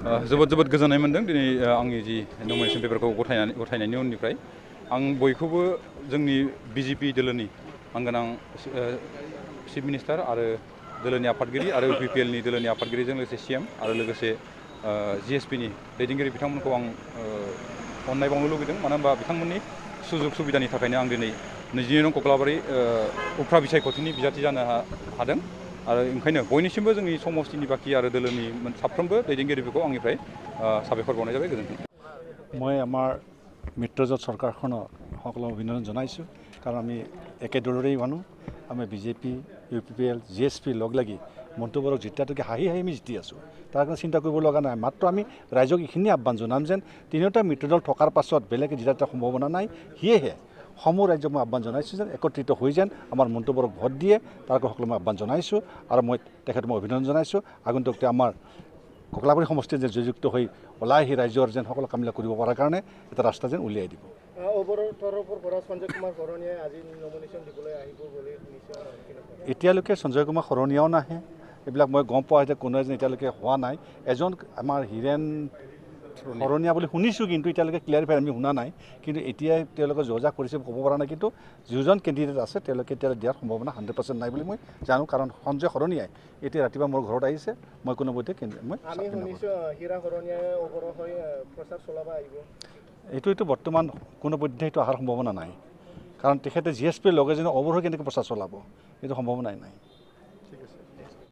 जोबोद गोजोननाय मोनदों दिनै आंनि जि नमिनेशन पेपारखौ गथायनायनि उननिफ्राय आं बयखौबो जोंनि बिजेपि दोलोनि आंगोनां चिफ मिनिस्टार आरो दोलोनि आफादगिरि आरो इउपिपिएल नि दोलोनि आफादगिरिजों लोगोसे सीएम आरो लोगोसे जिएसपि नि दैदेनगिरि बिथांमोनखौ आं अननाय बावनो लुगैदों मानो होनबा बिथांमोननि सुजुग सुबिदानि थाखायनो आं दिनै 22 नं कक्लाबारि उफ्रा बिसायख'थिनि बिजाथि जानो हादों आरो ओंखायनो बयनिसिमबो जोंनि समष्टिनि बाखि आरो दोलोनि साफ्रोमबो दैदेनगिरिफोरखौ आंनिफ्राय साबायखर बावनाय जाबाय गोजोन्थों। মই আমাৰ মিত্ৰজোঁট চৰকাৰখনক সকলো অভিনন্দন জনাইছোঁ কাৰণ আমি একে দলৰেই মানুহ আমি বিজেপি ইউপিপিএল জিএছপি লগ লাগি মণ্টু বৰক জিতাটোকে হাঁহি আমি জিতি আছোঁ তাৰ কাৰণে চিন্তা কৰিব লগা নাই মাত্ৰ আমি ৰাইজক এইখিনি আহ্বান জনাম যেন তিনিওটা মিত্ৰদল থকাৰ পাছত বেলেগ জিতাৰ সম্ভাৱনা নাই সেয়েহে সমূহ ৰাজ্যক মই আহ্বান জনাইছোঁ যেন একত্ৰিত হৈ যেন আমাৰ মণ্টু বৰক ভোট দিয়ে তাৰ সকলো মই আহ্বান জনাইছোঁ আৰু মই তেখেতক মই অভিনন্দন জনাইছোঁ আগন্তুক আমাৰ কক্লাবাৰী সমষ্টিত যেন জয়যুক্ত হৈ ওলাই আহি ৰাইজৰ যেন সকলো কামবিলাক কৰিব পৰাৰ কাৰণে এটা ৰাস্তা যেন উলিয়াই দিব। এতিয়ালৈকে সঞ্জয় কুমাৰ শৰণীয়াও নাহে এইবিলাক মই গম পোৱা এতিয়া কোনো এজন এতিয়ালৈকে হোৱা নাই এজন আমাৰ হীৰেন শৰণীয়া বুলি শুনিছোঁ কিন্তু এতিয়ালৈকে ক্লিয়াৰিফাই আমি শুনা নাই কিন্তু এতিয়াই তেওঁলোকে যোগাযোগ কৰিছে ক'ব পৰা নাই কিন্তু যিজন কেণ্ডিডেট আছে তেওঁলোকে এতিয়ালৈ দিয়াৰ সম্ভাৱনা 100% নাই বুলি মই জানো কাৰণ সঞ্জয় শৰণীয়াই এতিয়া ৰাতিপুৱা মোৰ ঘৰত আহিছে মই কোনোপধ্যে মই এইটো বৰ্তমান কোনোপধ্যে এইটো অহাৰ সম্ভাৱনা নাই কাৰণ তেখেতে জিএছপিৰ লগে যেনে অৱৰোহ কেনেকৈ প্ৰচাৰ চলাব এইটো সম্ভাৱনাই নাই।